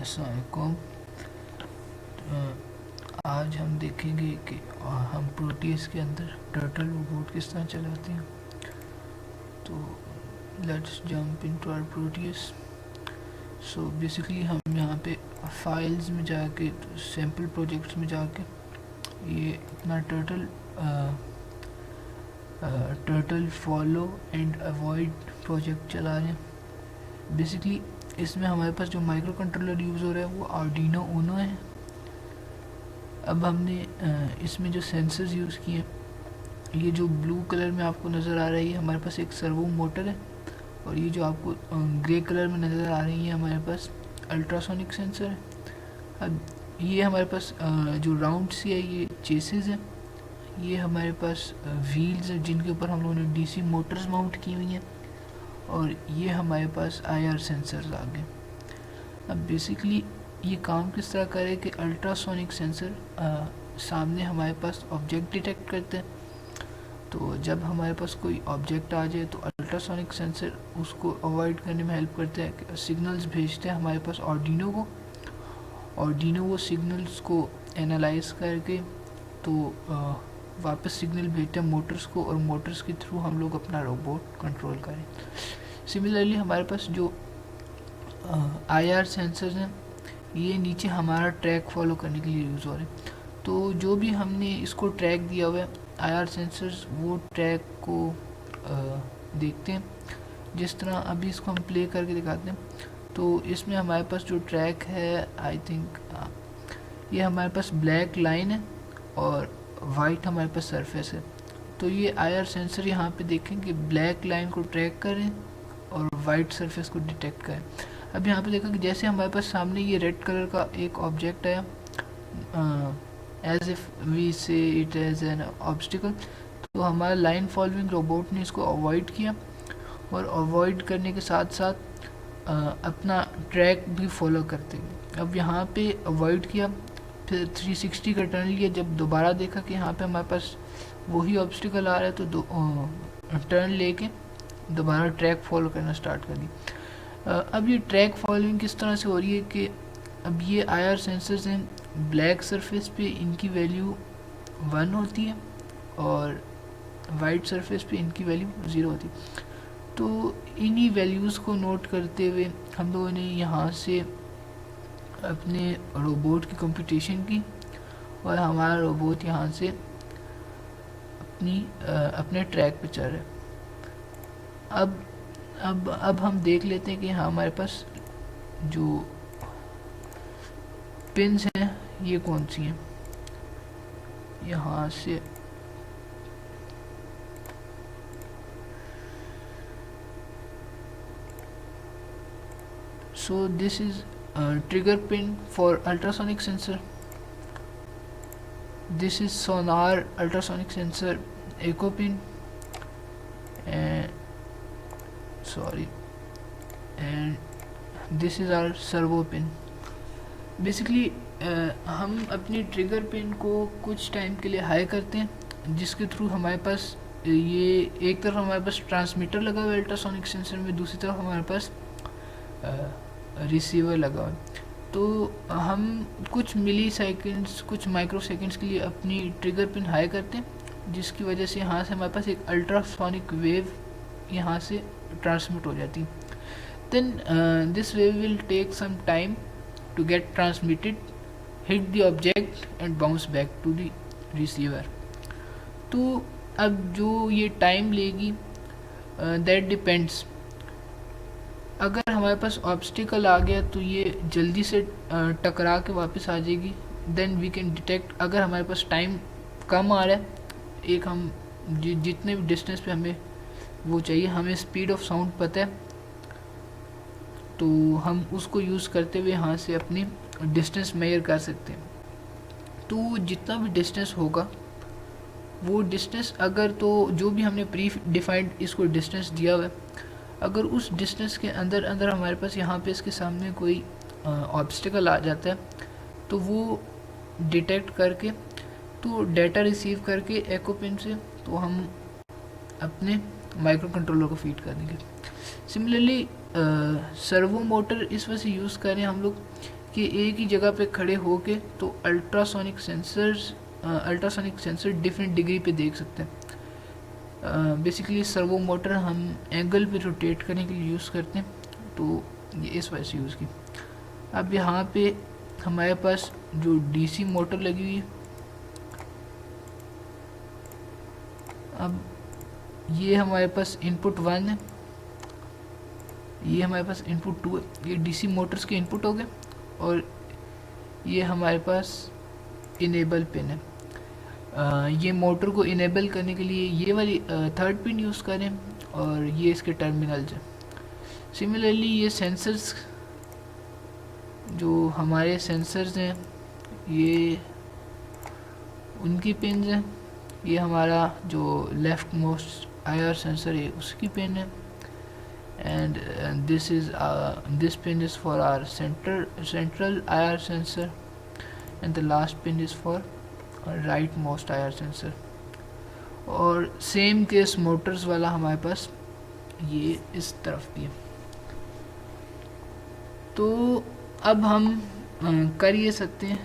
अस्सलाम वालेकुम। आज हम देखेंगे कि हम प्रोटीज के अंदर टर्टल रोबोट किस तरह चलाते हैं। तो let's jump into our proteges. So basically हम यहाँ पे फाइल्स में जाके, सैम्पल प्रोजेक्ट्स में जाके ये अपना turtle follow and avoid project चला रहे हैं। बेसिकली इसमें हमारे पास जो माइक्रो कंट्रोलर यूज़ हो रहा है वो आर्डिनो ऊनो है। अब हमने इसमें जो सेंसर्स यूज़ किए, ये जो ब्लू कलर में आपको नज़र आ रही है हमारे पास एक सर्वो मोटर है, और ये जो आपको ग्रे कलर में नज़र आ रही है हमारे पास अल्ट्रासोनिक सेंसर है। अब ये हमारे पास जो राउंड सी है ये चेसेस है, ये हमारे पास व्हील्स हैं जिनके ऊपर हम लोगों ने डीसी मोटर्स माउंट की हुई हैं, और ये हमारे पास आईआर सेंसर्स आ गए। अब बेसिकली ये काम किस तरह करे कि अल्ट्रासोनिक सेंसर सामने हमारे पास ऑब्जेक्ट डिटेक्ट करते हैं। तो जब हमारे पास कोई ऑब्जेक्ट आ जाए तो अल्ट्रासोनिक सेंसर उसको अवॉइड करने में हेल्प करते हैं, सिग्नल्स भेजते हैं हमारे पास आर्डिनो को। आर्डिनो वो सिग्नल्स को एनालाइज करके तो वापस सिग्नल भेजते हैं मोटर्स को, और मोटर्स के थ्रू हम लोग अपना रोबोट कंट्रोल करें। सिमिलरली हमारे पास जो आईआर सेंसर्स हैं ये नीचे हमारा ट्रैक फॉलो करने के लिए यूज़ हो रहे हैं। तो जो भी हमने इसको ट्रैक दिया हुआ है आईआर सेंसर्स वो ट्रैक को देखते हैं। जिस तरह अभी इसको हम प्ले करके दिखाते हैं, तो इसमें हमारे पास जो ट्रैक है आई थिंक ये हमारे पास ब्लैक लाइन है और वाइट हमारे पास सरफेस है। तो ये आईआर सेंसर यहाँ पे देखें कि ब्लैक लाइन को ट्रैक करें और वाइट सरफेस को डिटेक्ट करें। अब यहाँ पे देखा कि जैसे हमारे पास सामने ये रेड कलर का एक ऑब्जेक्ट आया, एज इफ वी से इट एज एन ऑब्स्टिकल, तो हमारा लाइन फॉलोइंग रोबोट ने इसको अवॉइड किया, और अवॉइड करने के साथ साथ अपना ट्रैक भी फॉलो करते गए। अब यहाँ पे अवॉइड किया, फिर 360 का टर्न लिया, जब दोबारा देखा कि यहाँ पे हमारे पास वही ऑब्स्टिकल आ रहा है तो टर्न लेके दोबारा ट्रैक फॉलो करना स्टार्ट कर दी। अब ये ट्रैक फॉलोइंग किस तरह से हो रही है कि अब ये आईआर सेंसर्स हैं, ब्लैक सरफेस पे इनकी वैल्यू 1 होती है और वाइट सरफेस पे इनकी वैल्यू 0 होती है। तो इन्हीं वैल्यूज़ को नोट करते हुए हम लोगों ने यहाँ से अपने रोबोट की कंप्यूटेशन की, और हमारा रोबोट यहाँ से अपने ट्रैक पे चल रहा है। अब हम देख लेते हैं कि हाँ हमारे पास जो पिन्स हैं ये कौन सी हैं। यहाँ से so this is a trigger pin for ultrasonic sensor, this is sonar ultrasonic sensor echo pin, and this is our servo pin। Basically हम अपनी ट्रिगर पिन को कुछ टाइम के लिए हाई करते हैं, जिसके थ्रू हमारे पास ये एक तरफ हमारे पास ट्रांसमीटर लगा हुआ है अल्ट्रासोनिक सेंसर में, दूसरी तरफ हमारे पास रिसीवर लगा हुआ है। तो हम कुछ मिली सेकेंड्स, कुछ माइक्रो सेकेंड्स के लिए अपनी ट्रिगर पिन हाई करते हैं, जिसकी वजह से यहाँ से हमारे पास एक अल्ट्रासोनिक वेव यहाँ से ट्रांसमिट हो जाती है। Then this wave will take some time to get transmitted, hit the object and bounce back to the receiver। तो अब जो ये टाइम लेगी that depends। अगर हमारे पास ऑब्स्टिकल आ गया तो ये जल्दी से टकरा के वापस आ जाएगी, देन वी कैन डिटेक्ट। अगर हमारे पास टाइम कम आ रहा है, एक हम जितने भी डिस्टेंस पे हमें वो चाहिए, हमें स्पीड ऑफ साउंड पता है, तो हम उसको यूज़ करते हुए यहाँ से अपनी डिस्टेंस मेजर कर सकते हैं। तो जितना भी डिस्टेंस होगा वो डिस्टेंस, अगर तो जो भी हमने प्री डिफाइंड इसको डिस्टेंस दिया हुआ है, अगर उस डिस्टेंस के अंदर अंदर हमारे पास यहाँ पे इसके सामने कोई ऑब्स्टिकल आ जाता है, तो वो डिटेक्ट करके तो डाटा रिसीव करके एको पिन से तो हम अपने माइक्रो कंट्रोलर को फीड कर देंगे। सिमिलरली सर्वो मोटर इस वजह से यूज़ करें हम लोग कि एक ही जगह पे खड़े होके तो अल्ट्रासोनिक सेंसर डिफरेंट डिग्री पे देख सकते हैं। बेसिकली सर्वो मोटर हम एंगल पे रोटेट करने के लिए यूज़ करते हैं, तो ये इस वजह से यूज़ की। अब यहाँ पे हमारे पास जो डीसी मोटर लगी हुई है, अब ये हमारे पास इनपुट 1 है, ये हमारे पास इनपुट 2 है, ये डीसी मोटर्स के इनपुट हो गए, और ये हमारे पास इनेबल पिन है। ये मोटर को इनेबल करने के लिए ये वाली थर्ड पिन यूज़ करें, और ये इसके टर्मिनल्स हैं। सिमिलरली ये सेंसर्स, जो हमारे सेंसर्स हैं, ये उनकी पिन्स हैं। ये हमारा जो लेफ्ट मोस्ट IR सेंसर है उसकी पिन है, and this pin is for our central IR sensor, and the last pin is for right most IR sensor। और सेम केस मोटर्स वाला हमारे पास ये इस तरफ भी है। तो अब हम कर ये सकते हैं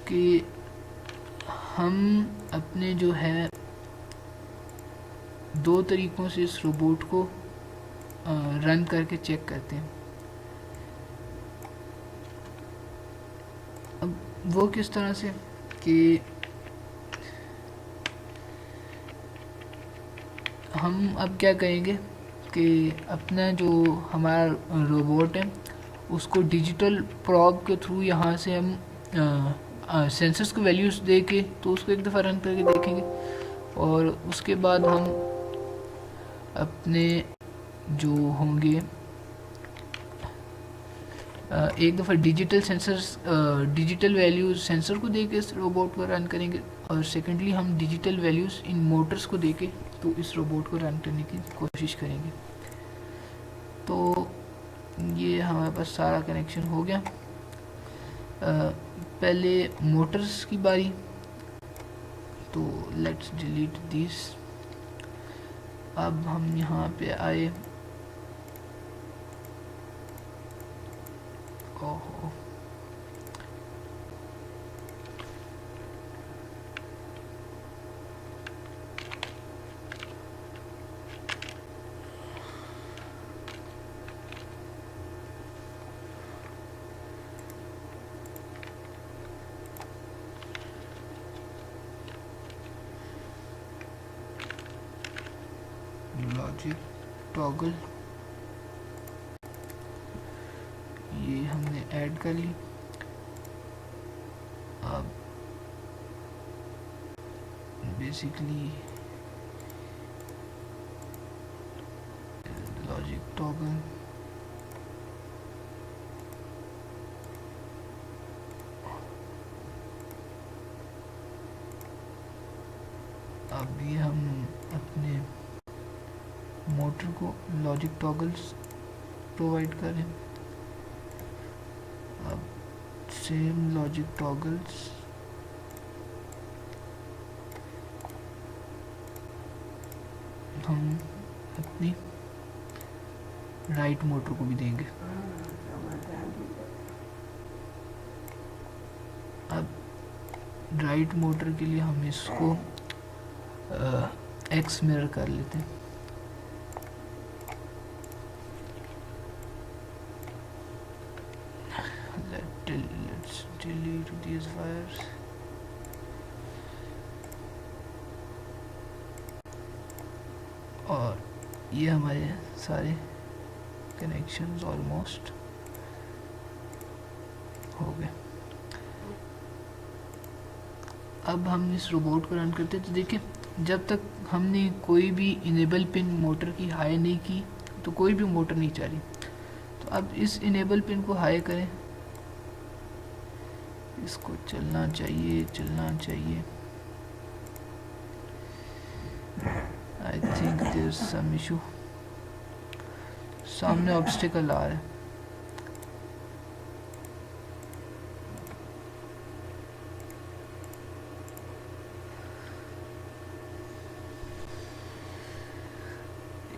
कि हम अपने जो है 2 तरीक़ों से इस रोबोट को रन करके चेक करते हैं। अब वो किस तरह से कि हम अब क्या करेंगे कि अपना जो हमारा रोबोट है उसको डिजिटल प्रॉब के थ्रू यहाँ से हम सेंसर्स को वैल्यूज़ दे के तो उसको एक दफ़ा रन करके देखेंगे, और उसके बाद हम अपने जो होंगे एक दफ़ा डिजिटल वैल्यूज़ सेंसर को दे के इस रोबोट को रन करेंगे, और सेकेंडली हम डिजिटल वैल्यूज़ इन मोटर्स को दे के तो इस रोबोट को रन करने की कोशिश करेंगे। तो ये हमारे पास सारा कनेक्शन हो गया। पहले मोटर्स की बारी, तो लेट्स डिलीट दिस। अब हम यहाँ पे आए, ओहो लॉजिक टॉगल, ये हमने ऐड कर ली। अब बेसिकली लॉजिक टॉगल अब ये हम अपने मोटर को लॉजिक टॉगल्स प्रोवाइड करें। अब सेम लॉजिक टॉगल्स हम अपनी राइट मोटर को भी देंगे। अब राइट मोटर के लिए हम इसको एक्स मिरर कर लेते हैं। Let's delete these wires। और ये हमारे सारे कनेक्शंस ऑलमोस्ट हो गए। अब हम इस रोबोट को रन करते हैं, तो देखिए जब तक हमने कोई भी इनेबल पिन मोटर की हाई नहीं की तो कोई भी मोटर नहीं चल रही। तो अब इस इनेबल पिन को हाई करें, इसको चलना चाहिए। I think there is some issue, सामने ऑब्स्टिकल आ रहा है।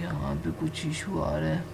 यहाँ पे कुछ इशू आ रहा है।